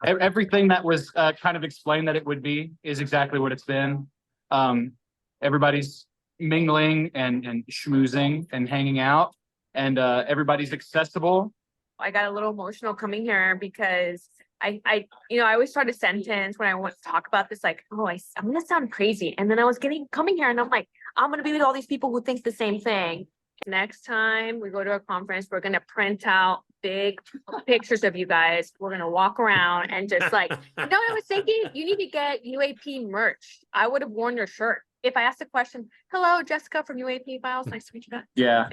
Everything that was kind of explained that it would be is exactly what it's been. Everybody's mingling and schmoozing and hanging out, and everybody's accessible. I got a little emotional coming here because I always start a sentence when I want to talk about this, like, oh, I'm going to sound crazy. And then I was coming here and I'm like, I'm going to be with all these people who think the same thing. Next time we go to a conference, we're going to print out big pictures of you guys. We're going to walk around and just like, what I was thinking? You need to get UAP merch. I would have worn your shirt. If I asked a question, hello, Jessica from UAP Files. Nice to meet you guys. Yeah.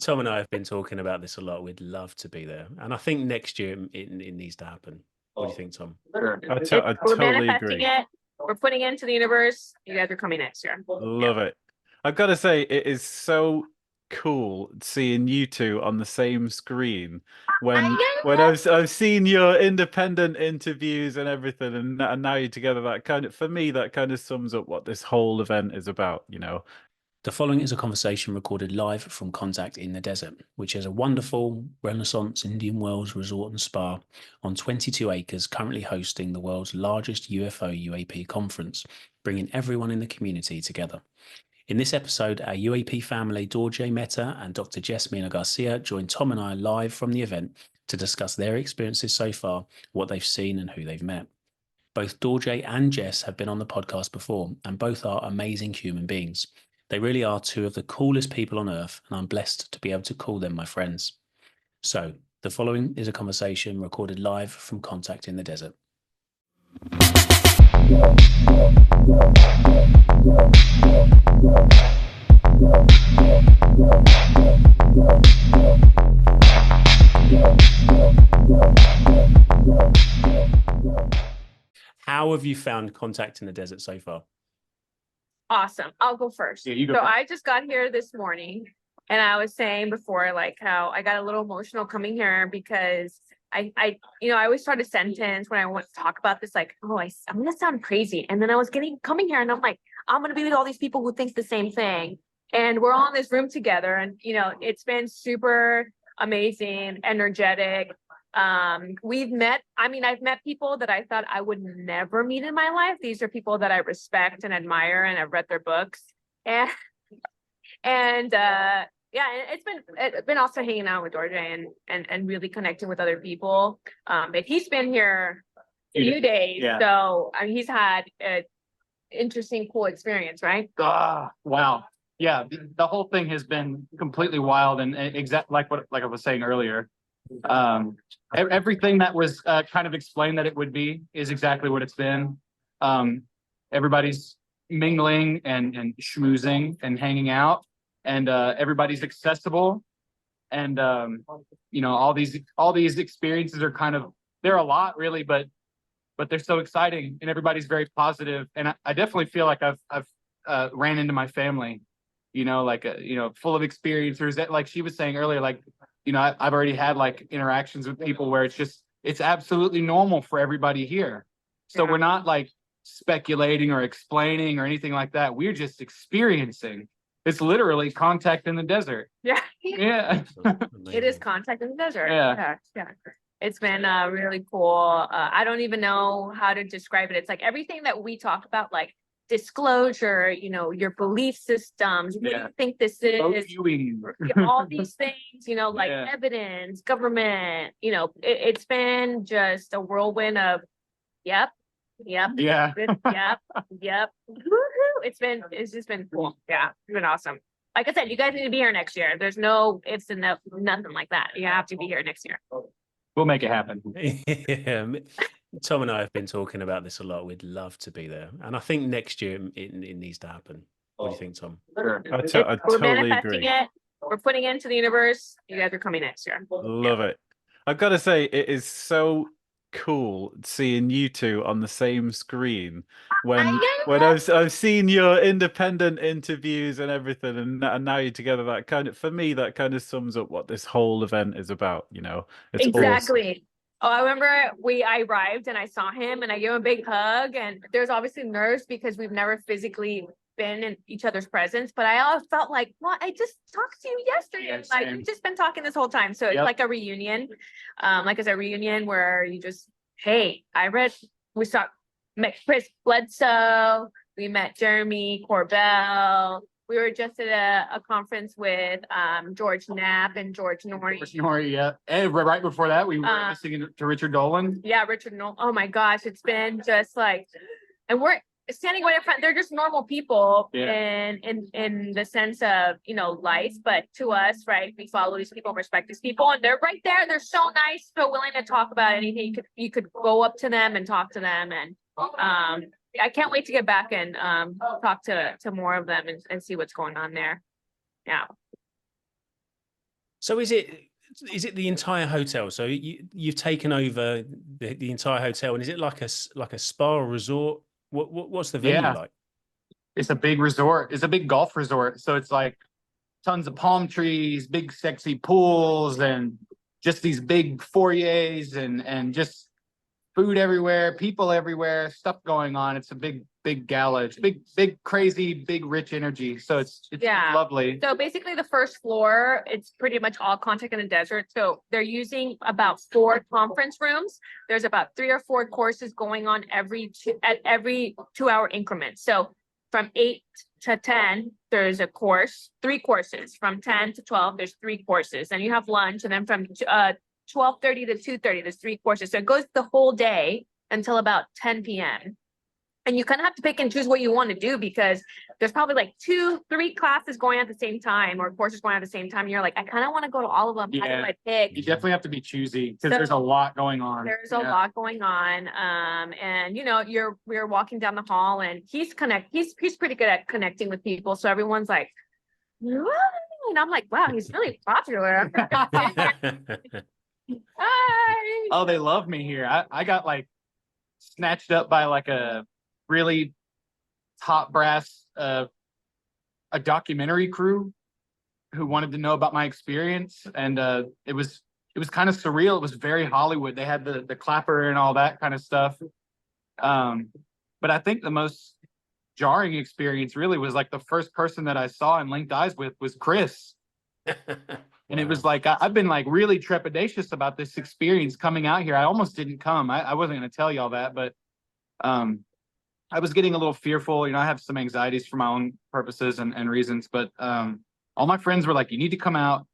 Tom and I have been talking about this a lot. We'd love to be there. And I think next year it needs to happen. What do you think, Tom? Sure. I We're totally manifesting agree. it. We're putting it into the universe. You guys are coming next year. Love it. I've got to say, it is so cool seeing you two on the same screen when I've seen your independent interviews and everything, and now you're together. That kind of, for me, that kind of sums up what this whole event is about, you know. The following is a conversation recorded live from Contact in the Desert, which is a wonderful Renaissance Indian Wells resort and spa on 22 acres, currently hosting the world's largest UFO UAP conference, bringing everyone in the community together. In this episode, our UAP family, Dorje Meta and Dr. Jess Mena-Garcia, join Tom and I live from the event to discuss their experiences so far, what they've seen and who they've met. Both Dorje and Jess have been on the podcast before, and both are amazing human beings. They really are two of the coolest people on earth, and I'm blessed to be able to call them my friends. So, the following is a conversation recorded live from Contact in the Desert. How have you found Contact in the Desert so far? Awesome. I'll go first. Yeah, you go So first. I just got here this morning and I was saying before, like how I got a little emotional coming here because I always start a sentence when I want to talk about this, like, oh, I'm going to sound crazy. And then I was coming here and I'm like, I'm going to be with all these people who think the same thing. And we're all in this room together. And, it's been super amazing, energetic. I've met people that I thought I would never meet in my life. These are people that I respect and admire, and I've read their books. And it's been also hanging out with Dorje and really connecting with other people. But he's been here a few days, Yeah. so he's had an interesting, cool experience, right? Wow. Yeah, the whole thing has been completely wild, and like I was saying earlier. Everything that was kind of explained that it would be is exactly what it's been. Everybody's mingling and schmoozing and hanging out, and everybody's accessible, and all these experiences are they're a lot really, but they're so exciting, and everybody's very positive, and I definitely feel like I've ran into my family, full of experiencers that, like she was saying earlier, like, I've already had like interactions with people where it's absolutely normal for everybody here. So we're not like speculating or explaining or anything like that. We're just experiencing. It's literally Contact in the Desert. Yeah. Yeah. It is Contact in the Desert. Yeah. It's been really cool. I don't even know how to describe it. It's like everything that we talk about, like disclosure, your belief systems, what do you think this is? All these things, evidence, government, it's been just a whirlwind of yep. Yeah. Yep. Woo-hoo. It's just been cool. Yeah, it's been awesome. Like I said, you guys need to be here next year. There's no ifs and nothing like that. You have to be here next year. We'll make it happen. Yeah. Tom and I have been talking about this a lot. We'd love to be there. And I think next year it needs to happen. What do you think, Tom? Sure. I We're totally manifesting agree. it. We're putting it into the universe. You guys are coming next year. Love it. I've got to say, it is so cool seeing you two on the same screen when I've seen your independent interviews and everything, and now you're together. That kind of, for me, that kind of sums up what this whole event is about. It's Exactly. awesome. Oh, I remember I arrived and I saw him and I gave him a big hug, and there's obviously nerves because we've never physically been in each other's presence, but I always felt like, well, I just talked to you yesterday. Yeah, like we've just been talking this whole time. So it's like a reunion. Like it's a reunion where you just hey, met Chris Bledsoe, we met Jeremy Corbell. We were just at a conference with George Knapp and George Norrie. George Norrie, yeah. And right before that, we were listening to Richard Dolan. Yeah, Richard Nolan. Oh my gosh, it's been just like, and we're standing right in front. They're just normal people in the sense of, you know, life. But to us, right, we follow these people, respect these people, and they're right there. They're so nice, so willing to talk about anything. You could go up to them and talk to them, and I can't wait to get back and talk to more of them and see what's going on there. Yeah. So is it the entire hotel? So you've taken over the entire hotel, and is it like a spa or resort? What's the venue like? It's a big resort. It's a big golf resort. So it's like tons of palm trees, big sexy pools, and just these big foyers and just food everywhere, people everywhere, stuff going on. It's a big gala. It's big, crazy, big, rich energy. So it's lovely. So basically the first floor, it's pretty much all contact in the desert. So they're using about 4 conference rooms. There's about 3 or 4 courses going on every 2-hour increment. So from 8 to 10, there's a course, 3 courses. From 10 to 12, there's 3 courses. And you have lunch. And then from 12:30 to 2:30, there's 3 courses. So it goes the whole day until about 10 p.m. And you kind of have to pick and choose what you want to do, because there's probably like 2-3 classes going at the same time, or courses going at the same time. And you're like, I kind of want to go to all of them. How do I pick? You definitely have to be choosy, because there's a lot going on. There's a lot going on. And you know, we're walking down the hall, and he's pretty good at connecting with people. So everyone's like, what? And I'm like, wow, he's really popular. Hi. Oh, they love me here. I got like snatched up by like a really top brass a documentary crew who wanted to know about my experience, and it was kind of surreal. It was very Hollywood. They had the clapper and all that kind of stuff. But I think the most jarring experience really was like the first person that I saw and linked eyes with was Chris. And it was like, I've been like really trepidatious about this experience coming out here. I almost didn't come. I wasn't going to tell y'all that, but I was getting a little fearful. You know, I have some anxieties for my own purposes and reasons, but all my friends were like, you need to come out.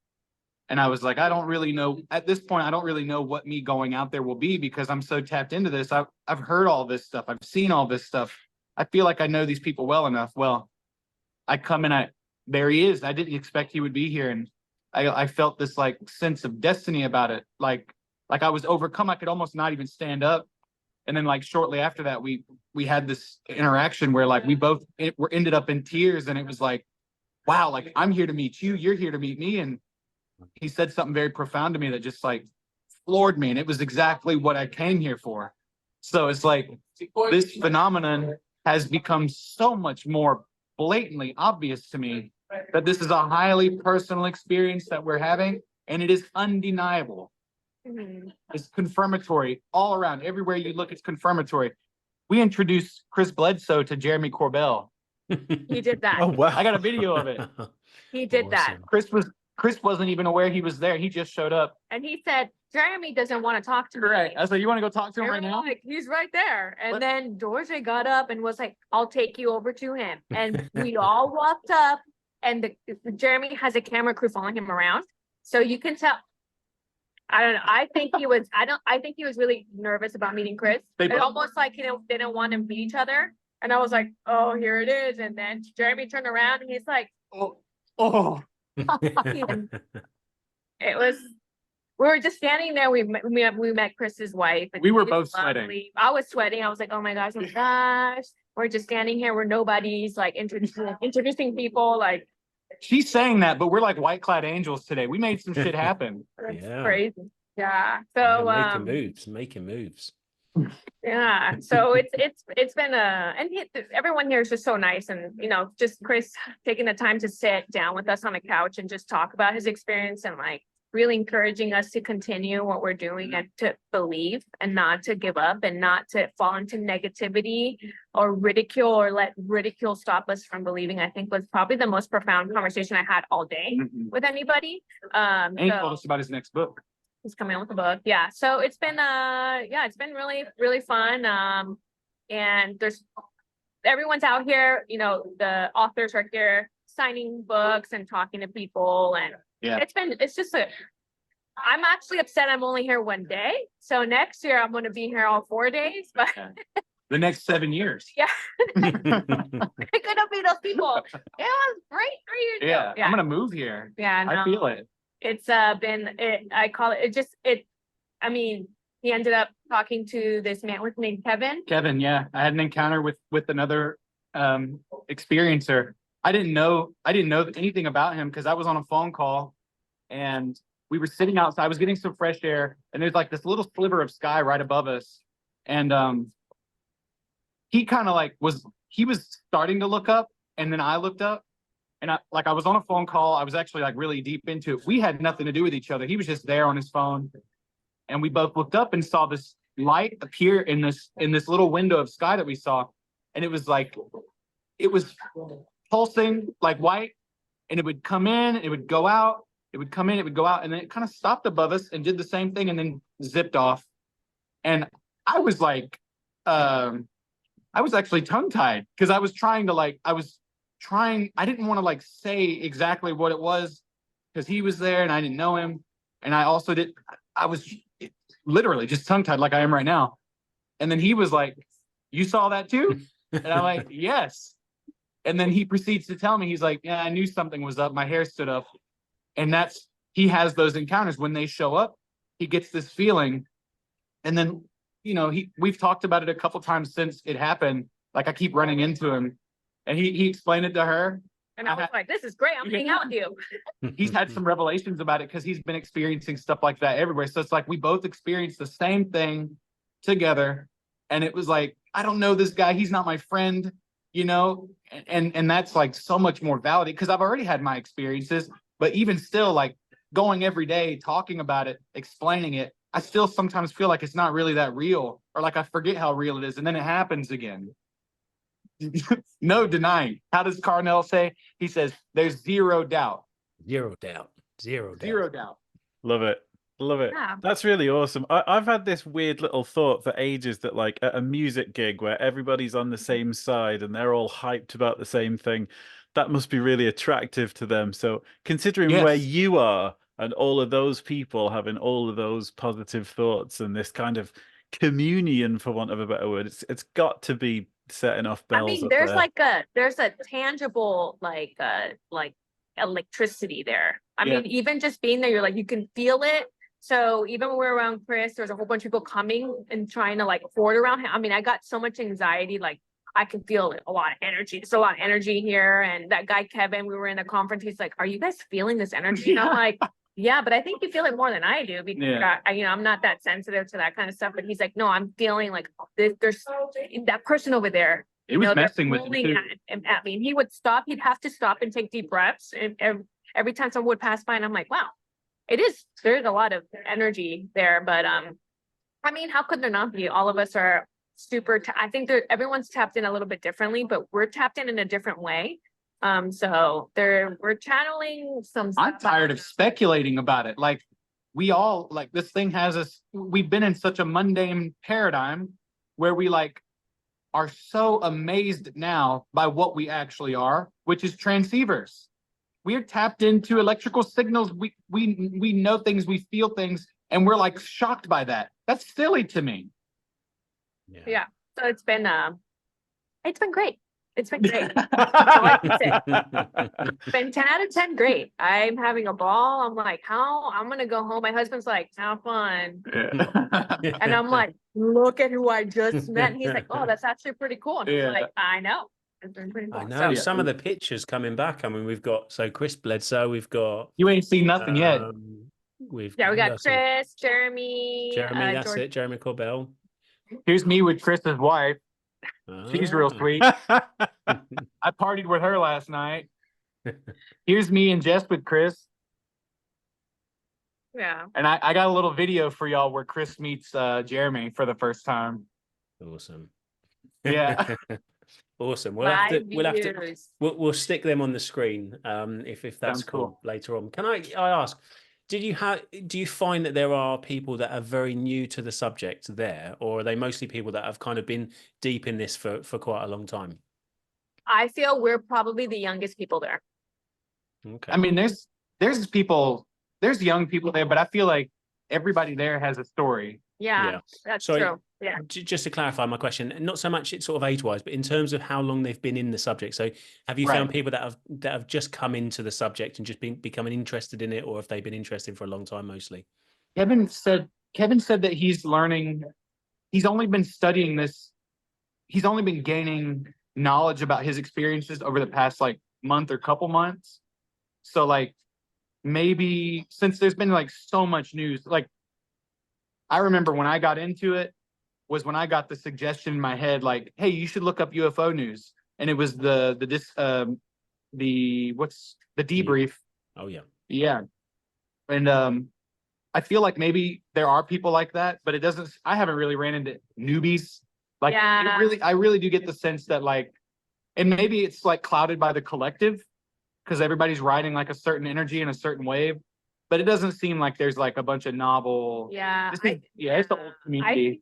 And I was like, I don't really know at this point. I don't really know what me going out there will be, because I'm so tapped into this. I've heard all this stuff. I've seen all this stuff. I feel like I know these people well enough. Well, I come in, there he is. I didn't expect he would be here. And I felt this like sense of destiny about it. Like I was overcome. I could almost not even stand up. And then like shortly after that, we had this interaction where like we both ended up in tears. And it was like, wow, like I'm here to meet you. You're here to meet me. And he said something very profound to me that just like floored me. And it was exactly what I came here for. So it's like this phenomenon has become so much more blatantly obvious to me that this is a highly personal experience that we're having, and it is undeniable. Mm-hmm. It's confirmatory all around. Everywhere you look, it's confirmatory. We introduced Chris Bledsoe to Jeremy Corbell. He did that. Oh wow! I got a video of it. He did that. Chris wasn't even aware he was there. He just showed up. And he said, Jeremy doesn't want to talk to me. Right. I said, you want to go talk to him right now? Like, he's right there. And then Dorje got up and was like, I'll take you over to him. And we all walked up, and Jeremy has a camera crew following him around. So you can tell. I don't know. I think he was really nervous about meeting Chris. It almost like, you know, didn't want to meet each other. And I was like, oh, here it is. And then Jeremy turned around and he's like, oh. It was, we were just standing there. We met Chris's wife. And we were she both was lovely. sweating. I was sweating. I was like, oh my gosh. We're just standing here. We're nobodies, like introducing people. Like, she's saying that, but we're like white clad angels today. We made some shit happen. that's Yeah. crazy. Yeah. So making moves. Yeah, so it's been everyone here is just so nice, and you know, just Chris taking the time to sit down with us on the couch and just talk about his experience, and like really encouraging us to continue what we're doing and to believe and not to give up and not to fall into negativity or ridicule or let ridicule stop us from believing, I think was probably the most profound conversation I had all day with anybody. And he told us about his next book. He's coming out with a book. Yeah. So it's been it's been really, really fun. And everyone's out here, you know, the authors are here signing books and talking to people, and Yeah. I'm actually upset I'm only here one day. So next year I'm gonna be here all 4 days, but The next 7 years. yeah. I couldn't be those people. It was great 3 years ago. Yeah. I'm gonna move here. Yeah, I feel it. It's been I call it I mean, he ended up talking to this man named Kevin. Kevin, yeah. I had an encounter with another experiencer. I didn't know anything about him because I was on a phone call and we were sitting outside. I was getting some fresh air and there's like this little sliver of sky right above us. And he kind of like was starting to look up, and then I looked up, and I was on a phone call. I was actually like really deep into it. We had nothing to do with each other. He was just there on his phone, and we both looked up and saw this light appear in this little window of sky that we saw, and it was pulsing like white, and it would come in, it would go out, it would come in, it would go out, and then it kind of stopped above us and did the same thing, and then zipped off. And I was like, I was actually tongue-tied because I was trying to I didn't want to like say exactly what it was because he was there and I didn't know him. And I was literally just tongue-tied like I am right now. And then he was like, "You saw that too?" And I'm like, "Yes." And then he proceeds to tell me, he's like, "Yeah, I knew something was up. My hair stood up." And he has those encounters when they show up, he gets this feeling. And then, you know, we've talked about it a couple times since it happened. Like I keep running into him, and he explained it to her. And I was like, "This is great. I'm hanging out with you." He's had some revelations about it because he's been experiencing stuff like that everywhere. So it's like we both experienced the same thing together. And it was like, I don't know this guy. He's not my friend, you know, and that's like so much more validated because I've already had my experiences. But even still, like going every day, talking about it, explaining it, I still sometimes feel like it's not really that real, or like I forget how real it is, and then it happens again. No denying. How does Carnell say? He says, "There's zero doubt." Zero doubt. Zero doubt. Zero doubt. Love it. Love it. Yeah. That's really awesome. I've had this weird little thought for ages that like at a music gig where everybody's on the same side and they're all hyped about the same thing, that must be really attractive to them. So considering where Yes. you are and all of those people having all of those positive thoughts and this kind of communion, for want of a better word, it's got to be setting off bells. I mean, up there's there. there's a tangible like electricity there. I Yeah. mean, even just being there, you're like, you can feel it. So even when we're around Chris, there's a whole bunch of people coming and trying to like hoard around him. I mean, I got so much anxiety, like I can feel a lot of energy. There's a lot of energy here. And that guy, Kevin, we were in a conference. He's like, "Are you guys feeling this energy?" And I'm like, "Yeah, but I think you feel it more than I do because I'm not that sensitive to that kind of stuff." But he's like, "No, I'm feeling like there's that person over there." It was they're messing with me pulling too. at me. And he would stop. He'd have to stop and take deep breaths. And every time someone would pass by, and I'm like, "Wow, there's a lot of energy there." But I mean, how could there not be? All of us are super. I think everyone's tapped in a little bit differently, but we're tapped in a different way. So we're channeling some. I'm tired of speculating about it. Like we all like this thing has us. We've been in such a mundane paradigm where we like are so amazed now by what we actually are, which is transceivers. We're tapped into electrical signals. We know things, we feel things, and we're like shocked by that. That's silly to me. Yeah. So it's been great. It's been great. All I can say. It's been 10 out of 10 great. I'm having a ball. I'm like, I'm gonna go home. My husband's like, "Have fun." And I'm like, "Look at who I just met." And he's like, "Oh, that's actually pretty cool." And I'm like, "I know." It's been pretty cool. I know some of the pictures coming back. I mean, we've got Chris Bledsoe. We've got You ain't seen nothing yet. We got Chris, Jeremy. That's George. it. Jeremy Corbell. Here's me with Chris's wife. She's real sweet. I partied with her last night. Here's me and Jess with Chris. Yeah. And I got a little video for y'all where Chris meets Jeremy for the first time. Awesome. Yeah. Awesome. We'll stick them on the screen if that's cool later on. Can I ask, do you find that there are people that are very new to the subject there, or are they mostly people that have kind of been deep in this for quite a long time? I feel we're probably the youngest people there. Okay. I mean, there's people, there's young people there, but I feel like everybody there has a story. Yeah, that's So true. Yeah. just to clarify my question, not so much it's sort of age-wise, but in terms of how long they've been in the subject. So have you Right. found people that have just come into the subject and just been becoming interested in it, or have they been interested for a long time mostly? Kevin said that he's learning, he's only been studying this, he's only been gaining knowledge about his experiences over the past like month or couple months. So like maybe since there's been like so much news, like I remember when I got into it was when I got the suggestion in my head, like, hey, you should look up UFO news. And it was the debrief. Oh yeah. Yeah. And I feel like maybe there are people like that, but I haven't really ran into newbies. Like Yeah. I really do get the sense that like, and maybe it's like clouded by the collective because everybody's riding like a certain energy and a certain wave, but it doesn't seem like there's like a bunch of novel. Yeah. It's the old community.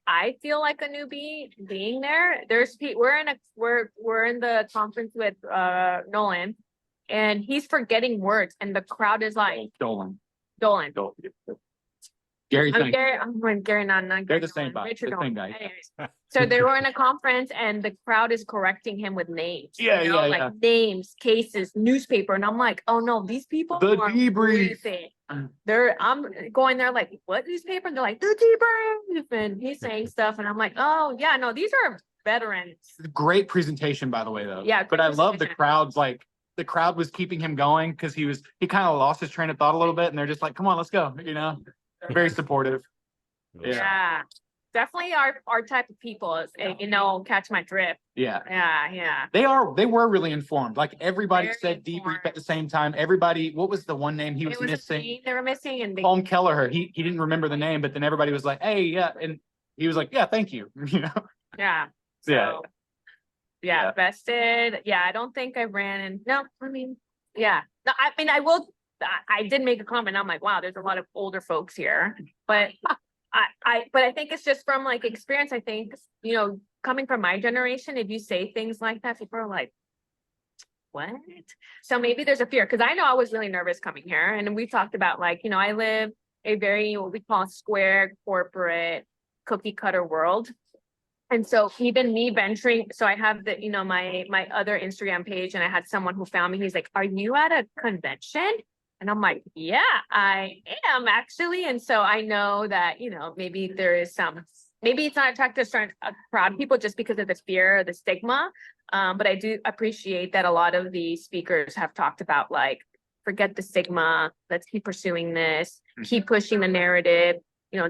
I feel like a newbie being there. We're in the conference with Nolan, and he's forgetting words, and the crowd is like Dolan. Gary, I'm Gary, not they're Gary the same Nolan, guy. Richard The same Nolan. guy. Anyways, so they were in a conference and the crowd is correcting him with names. Yeah, you know, yeah, like yeah. names, cases, newspaper, and I'm like, oh no, these people The are debrief. briefing. I'm going there like, what newspaper? And they're like, the debrief, and he's saying stuff, and I'm like, oh yeah, no, these are veterans. Great presentation, by the way, though. Yeah, but I love the presentation. crowd's like the crowd was keeping him going because he kind of lost his train of thought a little bit, and they're just like, come on, let's go. You know, very supportive. Yeah. Definitely our type of people is, catch my drift. Yeah. Yeah. They were really informed. Like everybody Very said debrief informed. at the same time. Everybody, what was the one name he was It was a missing? name they were missing, and Palm Kelleher. He didn't remember the name, but then everybody was like, hey, yeah. And he was like, yeah, thank you. You know? yeah. Yeah. Yeah, vested. Yeah, I don't think I ran in. No, I mean, yeah. No, I mean, I did make a comment. I'm like, wow, there's a lot of older folks here, but but I think it's just from like experience. I think, coming from my generation, if you say things like that, people are like, what? So maybe there's a fear, because I know I was really nervous coming here, and we talked about like, I live a very, what we call square corporate cookie cutter world. And so even me venturing, so I have the, my other Instagram page, and I had someone who found me. He's like, are you at a convention? And I'm like, yeah, I am actually. And so I know that, maybe there is maybe it's not attractive to a crowd of people just because of the fear or the stigma. But I do appreciate that a lot of the speakers have talked about like, forget the stigma, let's keep pursuing this, keep pushing the narrative,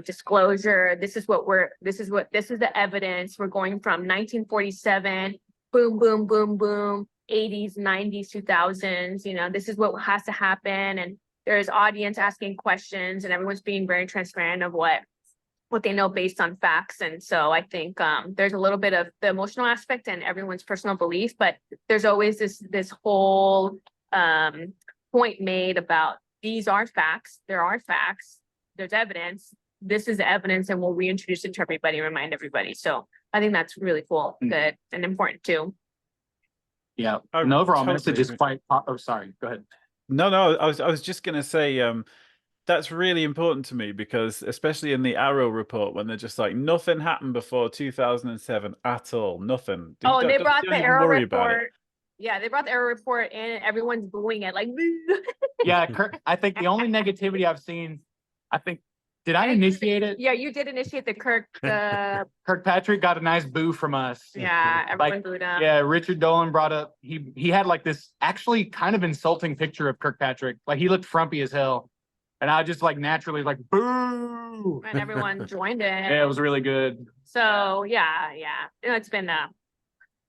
disclosure. This is the evidence. We're going from 1947, boom, boom, boom, boom. 80s, 90s, 2000s, this is what has to happen. And there's audience asking questions, and everyone's being very transparent of what they know based on facts. And so I think there's a little bit of the emotional aspect and everyone's personal belief, but there's always this whole point made about these are facts. There are facts. There's evidence. This is the evidence, and we'll reintroduce it to everybody and remind everybody. So I think that's really cool, good, and important too. Yeah. I An overall totally message is agree. quite. Oh, sorry. Go ahead. No, I was just gonna say, that's really important to me, because especially in the Arrow report, when they're just like, nothing happened before 2007 at all, nothing. Oh, Don't- they don't brought the even Arrow worry about it. report. Yeah, they brought the Arrow report in, and everyone's booing it like. Yeah, Kirk. I think the only negativity I've seen, did I initiate it? Yeah, you did initiate the Kirkpatrick got a nice boo from us. yeah, everyone booed him. Yeah, Richard Dolan brought up, he had like this actually kind of insulting picture of Kirkpatrick. Like he looked frumpy as hell. And I just like naturally like boo. And everyone joined it. Yeah, it was really good. So yeah. It's been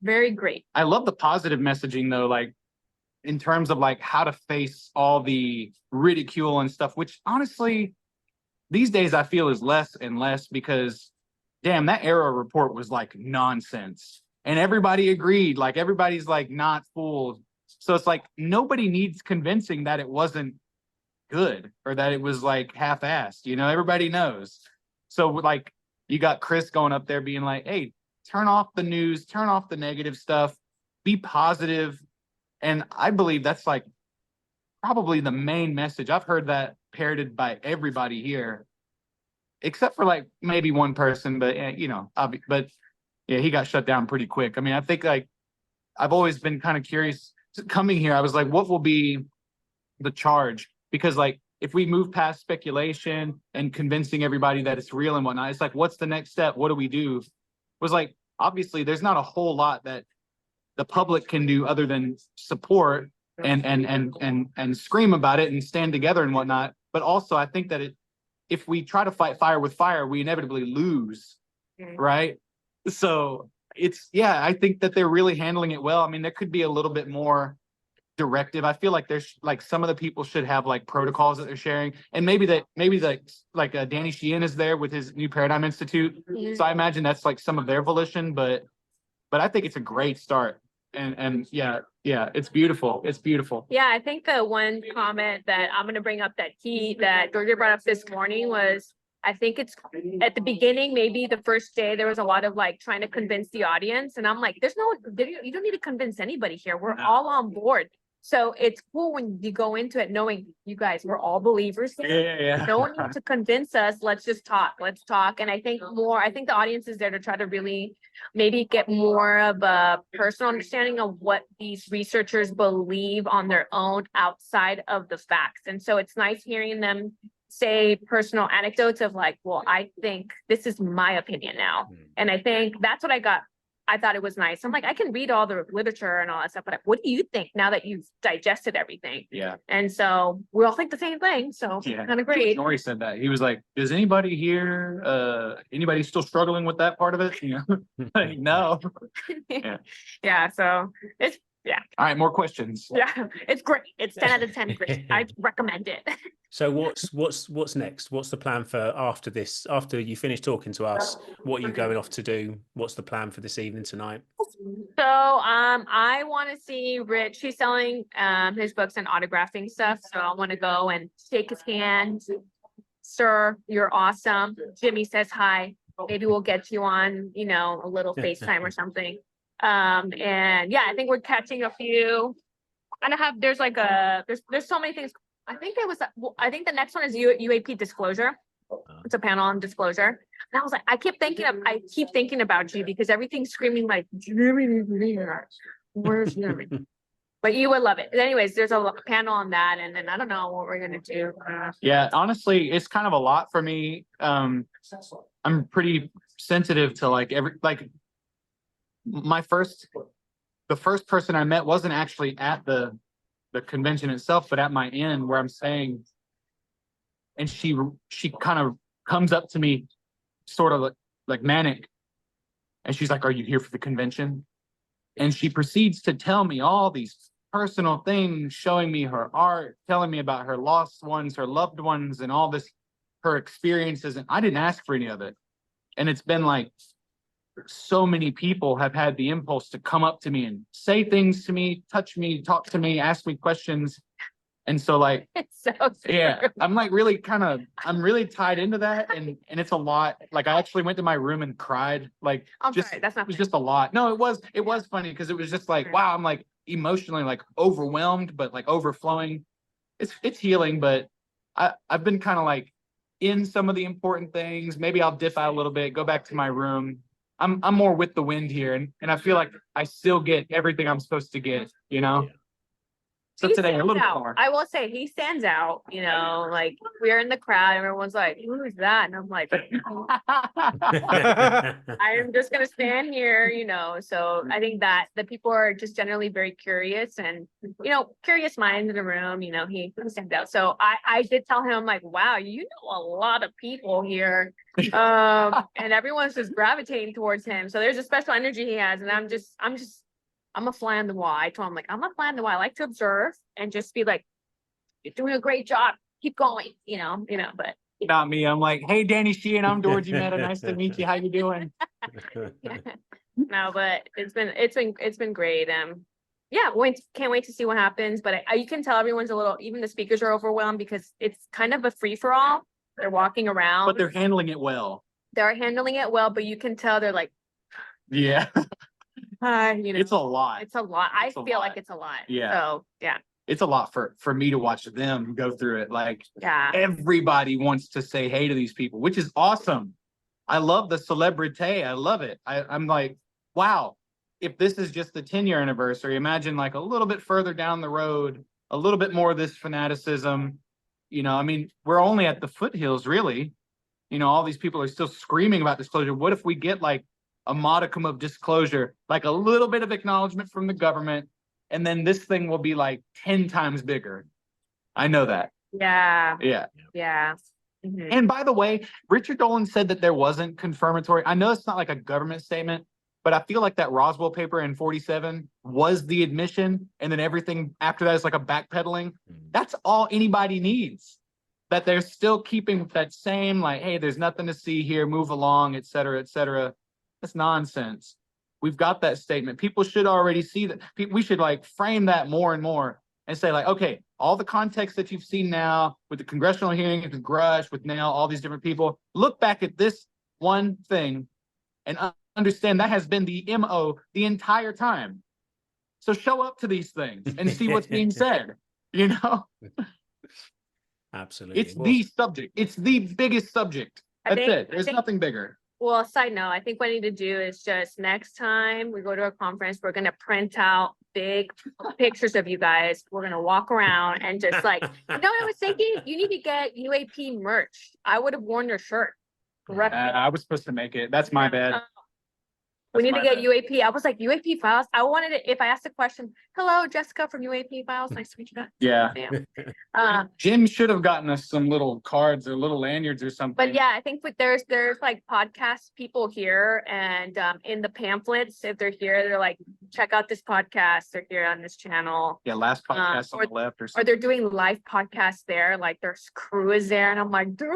very great. I love the positive messaging though, like in terms of like how to face all the ridicule and stuff, which honestly, these days I feel is less and less, because damn, that Arrow report was like nonsense. And everybody agreed, like everybody's like not fooled. So it's like nobody needs convincing that it wasn't good or that it was like half-assed, everybody knows. So like you got Chris going up there being like, hey, turn off the news, turn off the negative stuff, be positive. And I believe that's like probably the main message. I've heard that parroted by everybody here, except for like maybe one person, but but yeah, he got shut down pretty quick. I mean, I think like I've always been kind of curious coming here. I was like, what will be the charge? Because like if we move past speculation and convincing everybody that it's real and whatnot, it's like, what's the next step? What do we do? It was like, obviously there's not a whole lot that the public can do other than support and scream about it and stand together and whatnot. But also I think that if we try to fight fire with fire, we inevitably lose, right? So I think that they're really handling it well. I mean, there could be a little bit more directive. I feel like there's like some of the people should have like protocols that they're sharing, and maybe Danny Sheehan is there with his New Paradigm Institute. So I imagine that's like some of their volition, but I think it's a great start. And yeah, it's beautiful. It's beautiful. Yeah, I think the one comment that I'm gonna bring up that Dorje brought up this morning was, I think it's at the beginning, maybe the first day, there was a lot of like trying to convince the audience. And I'm like, you don't need to convince anybody here. We're all on board. So it's cool when you go into it knowing, you guys, we're all believers here. Yeah. No one needs to convince us. Let's just talk. Let's talk. And I think the audience is there to try to really maybe get more of a personal understanding of what these researchers believe on their own outside of the facts. And so it's nice hearing them say personal anecdotes of like, well, I think this is my opinion now. And I think that's what I got. I thought it was nice. I'm like, I can read all the literature and all that stuff, but what do you think now that you've digested everything? Yeah. And so we all think the same thing. So kind of great. Nori said that. He was like, does anybody here, anybody still struggling with that part of it? Like, no. Yeah. So it's, All right, more questions. Yeah, it's great. It's 10 out of 10 great. I recommend it. So what's next? What's the plan for after this? After you finish talking to us, what are you going off to do? What's the plan for this evening tonight? So I want to see Rich. He's selling his books and autographing stuff. So I want to go and shake his hand. Sir, you're awesome. Jimmy says hi. Maybe we'll get you on, a little FaceTime or something. And yeah, I think we're catching a few. There's so many things. I think the next one is UAP disclosure. It's a panel on disclosure. And I was like, I keep thinking about you because everything's screaming like, where's Jimmy? But you would love it. Anyways, there's a panel on that, and then I don't know what we're gonna do. Yeah, honestly, it's kind of a lot for me. I'm pretty sensitive to the first person I met wasn't actually at the convention itself, but at my inn where I'm staying. And she kind of comes up to me sort of like manic. And she's like, are you here for the convention? And she proceeds to tell me all these personal things, showing me her art, telling me about her lost ones, her loved ones, and all this, her experiences. And I didn't ask for any of it. And it's been like, so many people have had the impulse to come up to me and say things to me, touch me, talk to me, ask me questions. And so like, It's so yeah, I'm like I'm really tied into that. And it's a lot. Like I actually went to my room and cried. Like sorry, that's not it was just a lot. No, it was funny because it was just like, wow, I'm like emotionally like overwhelmed, but like overflowing. It's healing, but I've been kind of like in some of the important things. Maybe I'll dip out a little bit, go back to my room. I'm more with the wind here, and I feel like I still get everything I'm supposed to get, Yeah. So He today a stands little out. more. I will say he stands out, like we're in the crowd, everyone's like, who is that? And I'm like, I'm just gonna stand here, so I think that the people are just generally very curious and, curious minds in the room, he stands out. So I did tell him like, wow, you know a lot of people here. And everyone's just gravitating towards him. So there's a special energy he has. And I'm a fly on the wall. I told him like, I'm a fly on the wall. I like to observe and just be like, you're doing a great job. Keep going, but Not me. I'm like, hey, Danny Sheehan, I'm Dorje Mena. Nice to meet you. How you doing? no, but it's been great. yeah, can't wait to see what happens. But you can tell everyone's a little, even the speakers are overwhelmed because it's kind of a free for all. They're walking around, But they're handling it well. They're handling it well, but you can tell they're like, Yeah. you know, It's a lot. it's a lot. I It's a feel lot. like it's a lot. Yeah. So yeah. It's a lot for me to watch them go through it. Like Yeah. everybody wants to say hey to these people, which is awesome. I love the celebrity. I love it. I'm like, wow, if this is just the 10-year anniversary, imagine like a little bit further down the road, a little bit more of this fanaticism. You know, I mean, we're only at the foothills, really. You know, all these people are still screaming about disclosure. What if we get like a modicum of disclosure, like a little bit of acknowledgement from the government, and then this thing will be like 10 times bigger. I know that. Yeah. Yeah. Yeah. Mhm. And by the way, Richard Dolan said that there wasn't confirmatory. I know it's not like a government statement, but I feel like that Roswell paper in 47 was the admission, and then everything after that is like a backpedaling. That's all anybody needs. That they're still keeping that same, like, hey, there's nothing to see here, move along, et cetera, et cetera. That's nonsense. We've got that statement. People should already see that. We should like frame that more and more and say like, okay, all the context that you've seen now with the congressional hearing, with Grush, with now all these different people, look back at this one thing and understand that has been the MO the entire time. So show up to these things and see what's being said, you know? Absolutely. It's the subject. It's the biggest subject. That's it. There's nothing bigger. Well, side note, I think what I need to do is just next time we go to a conference, we're gonna print out big pictures of you guys. We're gonna walk around and just like, you know what I was thinking? You need to get UAP merch. I would have worn your shirt. Rep it. I was supposed to make it. That's my bad. We need to That's get my UAP. I was like, UAP files. I wanted it, if I asked a question, hello, Jessica from UAP files. Nice to meet you guys. Yeah. Yeah. Jim should have gotten us some little cards or little lanyards or something. But yeah, I think there's like podcast people here, and in the pamphlets, if they're here, they're like, check out this podcast. They're here on this channel. Yeah, last podcast on or- the left or Or something. they're doing live podcasts there, like their crew is there, and I'm like, dude,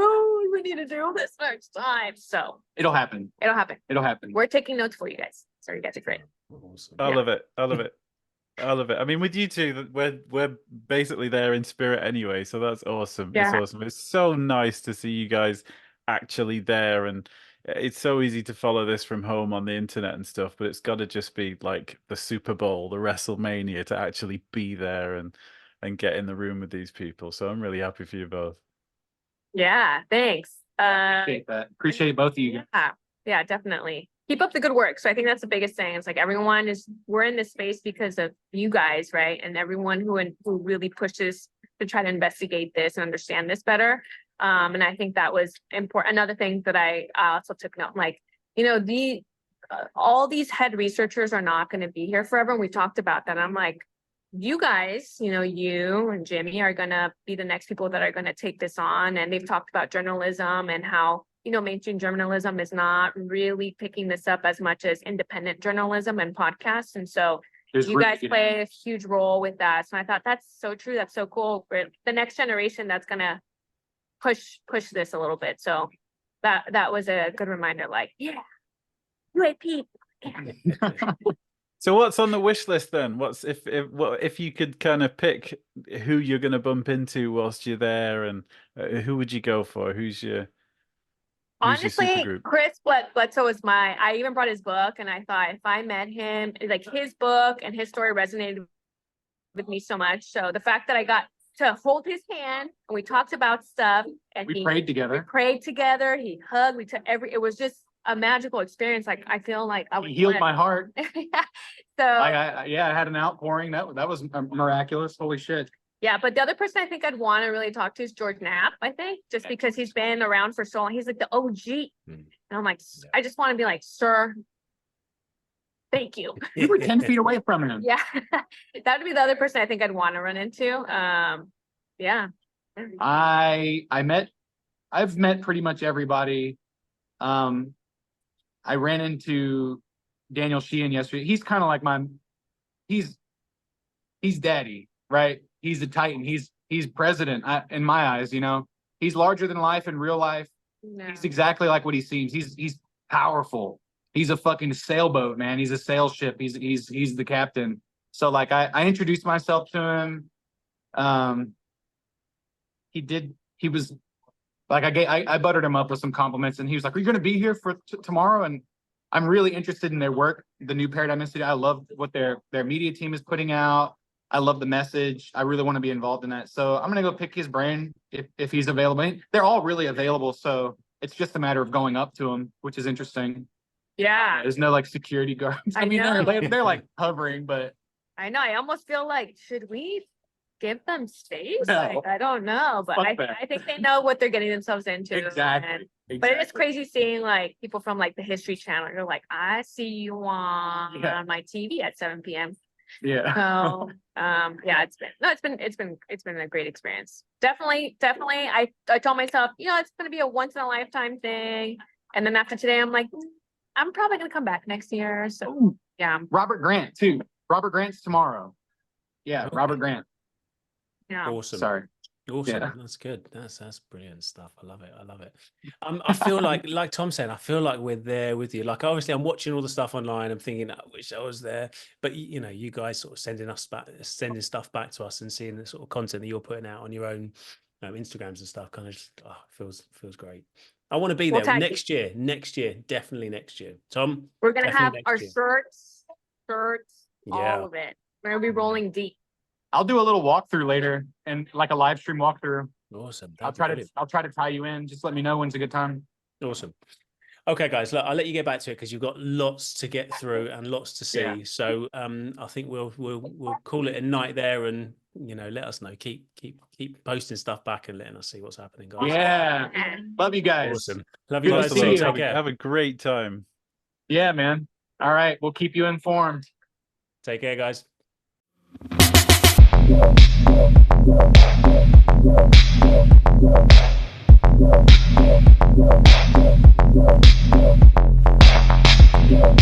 we need to do this next time. So It'll happen. it'll happen. It'll happen. We're taking notes for you guys. So you guys are great. Awesome. I Yeah. love it. I love it. I love it. I mean, with you two, we're basically there in spirit anyway, so that's awesome. It's Yeah. awesome. It's so nice to see you guys actually there, and it's so easy to follow this from home on the internet and stuff, but it's got to just be like the Super Bowl, the WrestleMania, to actually be there and get in the room with these people. So I'm really happy for you both. Yeah, thanks. Appreciate that. Appreciate both of you. Yeah, definitely. Keep up the good work. So I think that's the biggest thing. It's like we're in this space because of you guys, right? And everyone who really pushes to try to investigate this and understand this better. And I think that was important. Another thing that I also took note, like, you know, all these head researchers are not going to be here forever. And we talked about that. I'm like, you guys, you know, you and Jimmy are going to be the next people that are going to take this on. And they've talked about journalism and how, you know, mainstream journalism is not really picking this up as much as independent journalism and podcasts. And so There's you room guys to get play a huge role with that. So I thought that's so true. That's so cool. For the next generation that's gonna push this a little bit. So that was a good reminder, like, yeah, UAP. in. So what's on the wish list then? What's if you could kind of pick who you're going to bump into whilst you're there, and who would you go for? Who's your Honestly, supergroup? Chris Bledsoe is I even brought his book, and I thought if I met him, like his book and his story resonated with me so much. So the fact that I got to hold his hand and we talked about stuff, and We prayed together. he hugged, it was just a magical experience. Like I feel like I was He healed blessed. my heart. So I had an outpouring. That was miraculous. Holy shit. yeah, but the other person I think I'd want to really talk to is George Knapp, I think, just because he's been around for so long. He's like the OG. And I'm like, I just want to be like, sir, thank you. You were 10 feet away from him. Yeah. That would be the other person I think I'd want to run into. Yeah. I've met pretty much everybody. I ran into Daniel Sheehan yesterday. He's kind of like he's daddy, right? He's a titan. He's president in my eyes, you know. He's larger than life in real life. No. He's exactly like what he seems. He's powerful. He's a fucking sailboat, man. He's a sail ship. He's the captain. So like I introduced myself to him. He was like, I buttered him up with some compliments, and he was like, "Are you going to be here for tomorrow?" And I'm really interested in their work, the New Paradigm Institute. I love what their media team is putting out. I love the message. I really want to be involved in that. So I'm gonna go pick his brain if he's available. They're all really available, so it's just a matter of going up to him, which is interesting. Yeah, There's no like security guards. I mean, know. they're like hovering, but I know. I almost feel like, should we give them space? No. Like, I don't know, but Fuck that. I think they know what they're getting themselves into. exactly. But it is crazy seeing like people from like the History Channel. You're like, I see you on my TV at 7 p.m. Yeah. So yeah, it's been a great experience. Definitely. I told myself, it's gonna be a once in a lifetime thing. And then after today, I'm like, I'm probably gonna come back next year. So yeah. Robert Grant too. Robert Grant's tomorrow. Yeah, Okay. Robert Grant. Yeah. Awesome. Sorry. Awesome. Yeah. That's good. That's brilliant stuff. I love it. I love it. I feel like Tom said, I feel like we're there with you. Like obviously I'm watching all the stuff online. I'm thinking, I wish I was there. But you guys sort of sending stuff back to us and seeing the sort of content that you're putting out on your own Instagrams and stuff kind of just feels great. I want to be there next year. Next year, definitely next year. Tom, we're gonna have definitely our next year. shirts, Yeah. all of it. We're gonna be rolling deep. I'll do a little walkthrough later and like a live stream walkthrough. Awesome. I'll That'd be try to tie you in. Just let me know when's a good time. awesome. Okay, guys, look, I'll let you get back to it because you've got lots to get through and lots to see. Yeah. So I think we'll call it a night there, and let us know. Keep posting stuff back and letting us see what's happening, guys. Yeah. Love you guys. Awesome. Love you Good to guys. see you. Take care. Have a great time. Yeah, man. All right. We'll keep you informed. Take care, guys. Yeah.